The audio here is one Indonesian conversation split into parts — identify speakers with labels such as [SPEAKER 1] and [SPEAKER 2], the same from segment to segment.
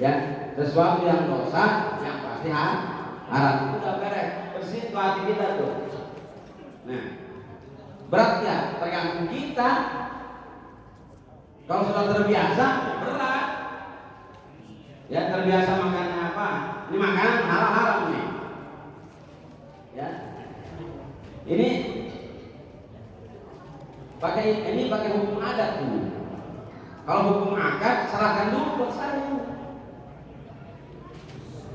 [SPEAKER 1] Ya, sesuatu yang dosa yang pasti haram itu udah beres, bersih tuh hati kita tuh. Nah, berat ya tergantung kita. Kalau sudah terbiasa berat. Ya, terbiasa makannya apa? Ini makanan halal nih. Ya. Ini pakai hukum adat ini. Kalau hukum akad serahkan dulu buat saya.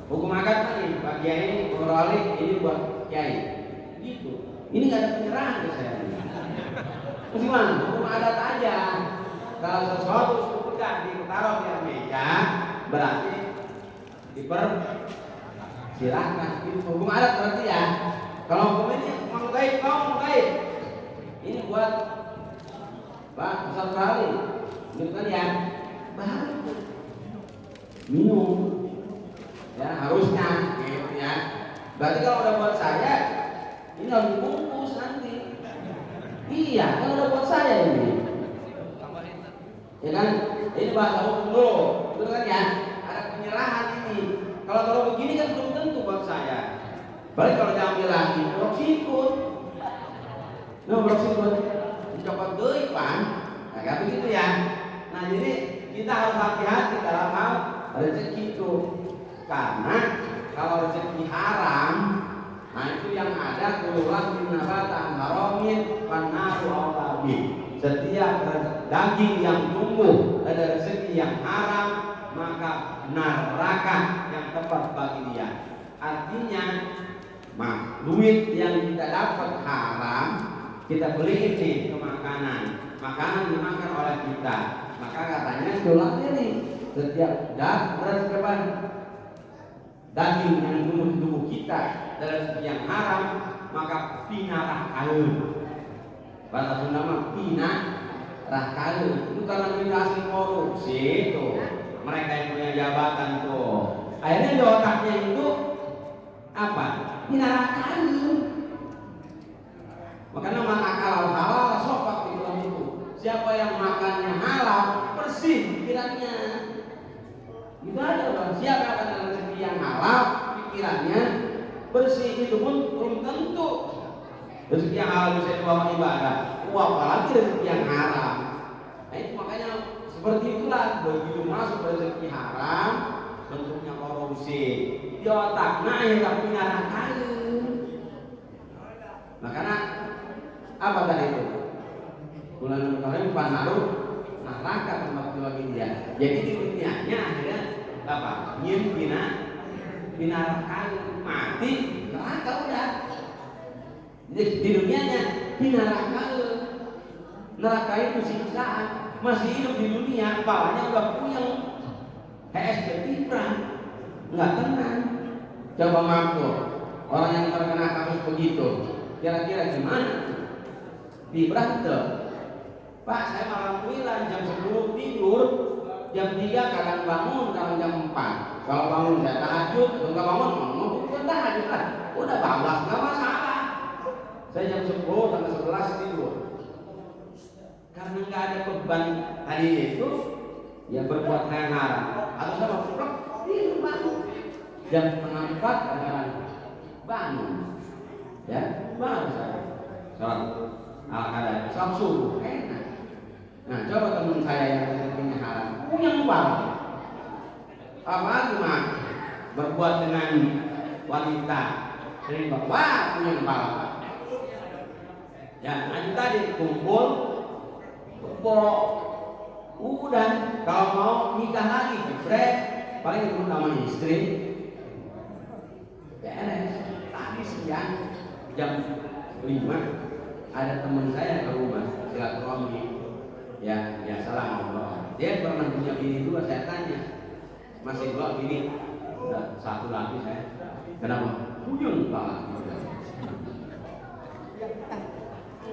[SPEAKER 1] Hukum akad nih, Pak Kiai, Morali ini buat Kiai. Gitu. Ini nggak ada penyerahan ke saya. Gimana? Hukum adat aja. Kalau sesuatu sudah ditaruh di meja, berarti dipersilahkan. Itu hukum adat berarti ya. Kalau hukum ini mau gaib, ini buat Pak Ustaz Kali, gitu kan ya, baru minum, ya harusnya, gitu ya. Berarti kalau udah buat saya, ini harus dibungkus nanti. Iya, kan udah buat saya ini. Ya kan, ini bahasa hukum dulu, gitu kan ya. Ada penyerahan ini. Kalau begini kan belum tentu buat saya. Balik kalau diambil lagi, blok sikut. Nah, blok sikut dicopot deui pan. Nah, kayak begitu ya. Nah, jadi kita harus hati-hati dalam hal rezeki itu. Karena kalau rezeki haram, nah itu yang ada kululah binabatan haramin panaru aulabi. Setiap daging yang tumbuh ada rezeki yang haram, maka neraka yang tepat bagi dia. Artinya duit yang kita dapat haram, kita beli ini ke makanan dimakan oleh kita. Maka katanya tulang ini setiap daging yang tumbuh di tubuh kita dari yang haram, maka pinarah kalun. Bahasa Sunda mah pinarah kalun. Itu karena kita hasil korupsi itu. Mereka yang punya jabatan tuh. Akhirnya di otaknya itu apa? Pinarah kalun. Makanya mana halal sopak di dalam itu. Siapa yang makannya halal bersih pikirannya. Itu aja Bang. Siapa yang makan rezeki yang halal pikirannya bersih, itu pun belum tentu. Rezeki yang halal bisa dibawa ibadah. Apalagi rezeki yang haram. Nah itu makanya seperti itulah, begitu masuk rezeki haram bentuknya korupsi di otaknya yang tak punya kalun. Makanya apa tadi itu? Bulan kemarin panaruh neraka tempat bagi dia. Jadi di dunianya akhirnya apa? Nyin binaraka mati neraka udah. Jadi di dunianya binaraka, neraka itu siksaan. Masih hidup di dunia, kepalanya udah puyeng, HSG Tibran, nggak tenang. Coba mampu orang yang terkena kasus begitu, kira-kira gimana? Tibran tuh, Pak saya malam wilan jam 10 tidur, jam 3 kadang bangun, kadang jam 4. Kalau bangun saya tahajud, atau nggak bangun, bukan tahajud lah, udah bablas nggak masalah. Saya jam 10 sampai 11 tidur. Karena nggak ada beban tadi itu, ya berbuat yang haram. Atau sama pulang tidur bangun. Jam 3:30 kadang bangun, ya baru saya sholat al-qadar, sholat subuh enak. Nah coba teman saya yang rezekinya haram, punya banget. Apalagi mah berbuat dengan wanita, sering wah punya banget. Ya nanti tadi kumpul. Udah kalau mau nikah lagi jebret paling itu sama istri beres. Tadi siang jam 5 ada teman saya ke rumah silaturahmi, ya biasalah ngobrol. Dia pernah punya bini 2, saya tanya masih 2 bini, udah 1 lagi saya, kenapa? Puyeng banget.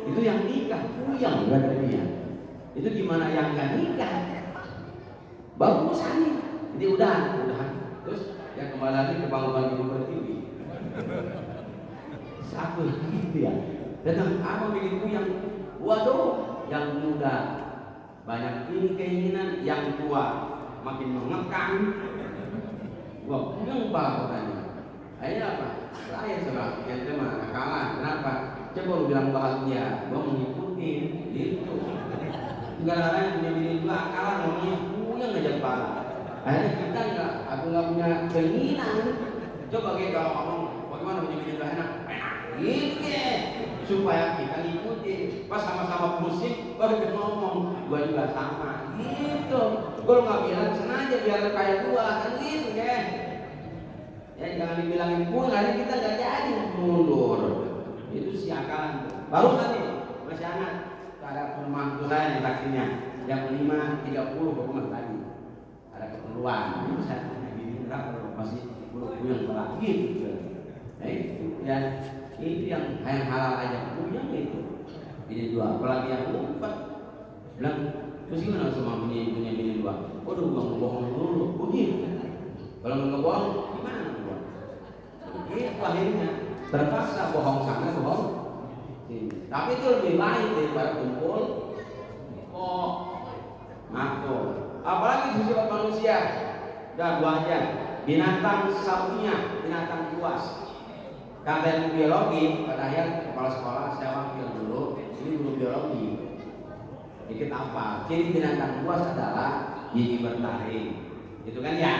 [SPEAKER 1] Itu yang nikah puyeng kata dia. Itu gimana yang nggak nikah? Bagus nih. Jadi udah. Terus ya kembali lagi ke bangunan ibu pertiwi. Satu lagi dia. Datang apa milikku yang waduh, yang muda banyak ini keinginan, yang tua makin mengekang, Gua punya apa katanya. Akhirnya apa? Saya serang, ente mah kalah. Kenapa? Coba lu bilang bahagia, gua mengikuti gitu. Gara-gara yang punya bini dua kalah ngomongnya punya aja pala. Akhirnya kita aku nggak punya keinginan. Coba kayak kalau ngomong, bagaimana punya bini dua enak? Enak, gitu. Supaya kita ngikutin. Pas sama-sama musik, baru kita ngomong, gua juga sama. Gitu. Gua nggak bilang sengaja biar kayak gua kan gitu ya. Ya jangan dibilangin pulang, kita nggak jadi mundur. Itu siakalan. Baru tadi masih anak, ada pemangku saya yang saksinya, yang 5.30 baru tadi. Ada keperluan. Itu saya ini berapa masih pulang lagi gitu. Itu ya, itu yang halal aja punya itu. Ini dua, apalagi yang empat bilang terus gimana sama punya bini dua? Waduh, bang bohong dulu, begitu. Kalau nggak bohong, gimana? Itu akhirnya terpaksa bohong sana bohong sini. Tapi itu lebih baik daripada kumpul ngaco. Apalagi sifat manusia, dan dua aja. Binatang satunya, binatang buas. Kata ilmu biologi, pada akhir kepala sekolah saya wakil dulu. Ini guru biologi. Dikit apa? Ciri binatang buas adalah gigi bertaring, gitu kan ya.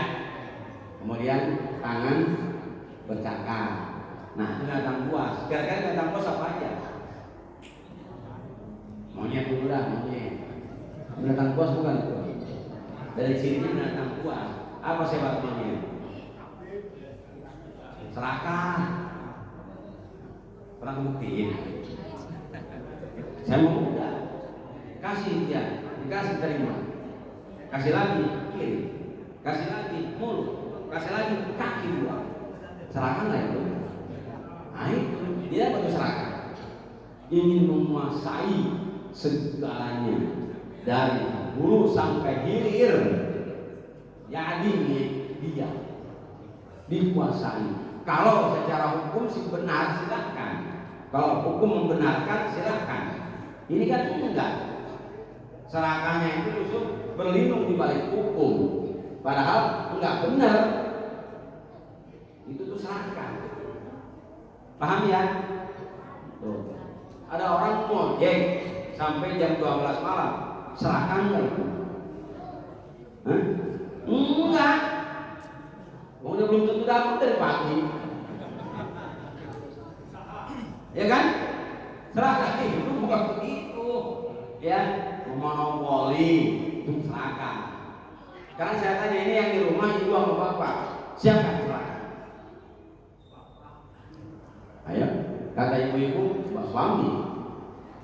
[SPEAKER 1] Kemudian tangan bercakar. Nah, itu binatang buas. Kira-kira binatang buas apa aja? Monyet dulu dah, monyet. Binatang buas bukan itu. Dari cirinya binatang buas. Apa sifat monyet? Serakah. Pernah buktiin? Saya mau udah. Kasih dia, dikasih terima. Kasih lagi kiri. Kasih lagi mulut. Kasih lagi kaki dua. Serakah nggak itu? Nah itu dia betul serakah. Ingin menguasai segalanya dari hulu sampai hilir. Jadi dia dikuasai. Kalau secara hukum sih benar silahkan. Kalau hukum membenarkan silahkan. Ini kan enggak. Serakahnya itu justru berlindung di balik hukum. Padahal enggak benar. Itu tuh serakah. Paham ya? Tuh. Ada orang ngojek sampai jam 12 malam. Serakah enggak itu? Hah? Enggak. Udah belum tentu dapat dari pagi. Ya kan? Serakah itu bukan begitu. Ya, monopoli itu serakah. Sekarang saya tanya, ini yang di rumah ibu sama bapak, siapa yang serakah? Ayo, kata ibu-ibu, suami.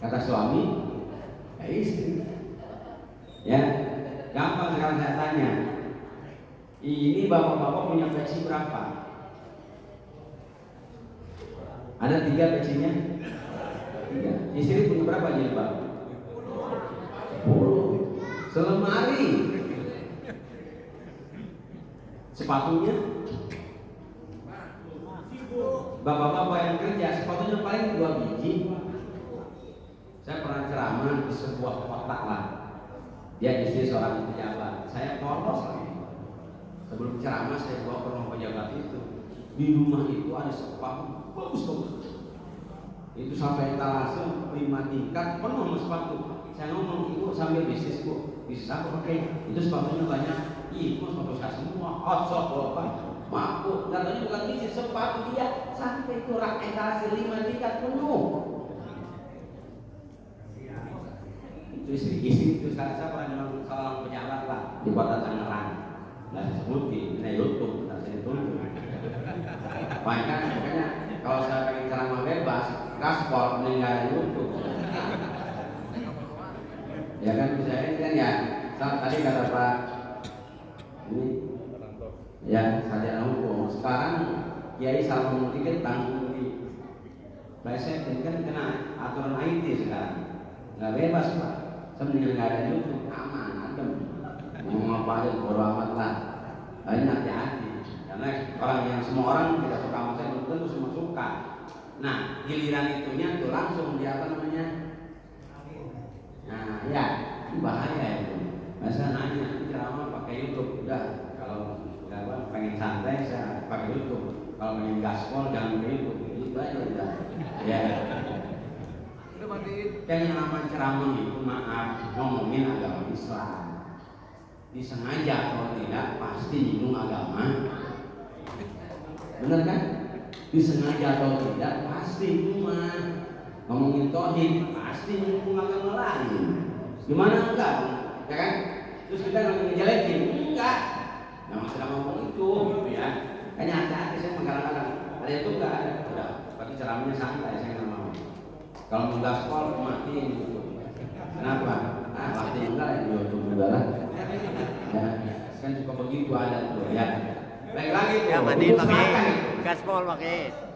[SPEAKER 1] Kata suami, ya istri. Ya, gampang sekarang saya tanya. Ini bapak-bapak punya peci berapa? Ada 3 pecinya? 3. Istri punya berapa jilbab? 10. Selemari. Sepatunya? Bapak-bapak yang kerja sepatunya paling 2 biji. Saya pernah ceramah di sebuah kota lah. Dia istri seorang pejabat. Saya polos lagi. Sebelum ceramah saya bawa ke rumah pejabat itu. Di rumah itu ada sepatu bagus banget. Itu sampai etalase 5 tingkat penuh sama sepatu. Saya ngomong, ibu sambil bisnis bu, bisnis apa pakai? Itu sepatunya banyak. Itu sepatu saya semua. Hotshot apa? Mampu. Katanya bukan bisnis, sepatu dia sampai itu rak etalase 5 tingkat penuh. Itu istri itu saya pernah dengan seorang pejabat lah di kota Tangerang. Nggak saya sebutin, ini YouTube, nggak saya ditunjuk. Makanya kalau saya pengen ceramah bebas, gaspol meninggal YouTube. Ya kan bisa ini kan ya. Tadi kata Pak ini ya sarjana hukum. Sekarang Kiai salah ngomong dikit tanggung di Saya kan kena aturan IT sekarang. Nggak bebas Pak. Sebenarnya nggak ada YouTube, aman, adem. Ngomong apa aja bodo amat lah. Ini hati-hati. Karena orang yang semua orang tidak suka sama saya belum tentu semua suka. Nah giliran itunya tuh langsung dia apa namanya? Nah ya bahaya itu. Masa nanya ceramah pakai YouTube udah kalau nggak apa pengen santai saya pakai YouTube. Kalau pengen gaspol jangan pakai YouTube. Itu aja udah. Ya. Kan yang namanya ceramah itu maaf ngomongin agama Islam. Disengaja kalau tidak pasti nyinggung agama. Bener kan? Disengaja atau tidak pasti cuma ngomongin tauhid pasti nyinggung agama lain. Gimana enggak? Ya kan? Terus kita ngejelekin enggak? Nah masalah ngomong itu gitu ya. Kayaknya hati-hati saya kadang-kadang ada itu enggak ada. Udah, tapi ceramahnya santai saya nggak mau. Kalau mau gaspol matiin gitu. Kenapa? Matiin enggak ya di YouTube juga lah. Ya, kan suka begitu ada tuh ya. Baik lagi tuh.
[SPEAKER 2] Ya matiin pakai gaspol pakai.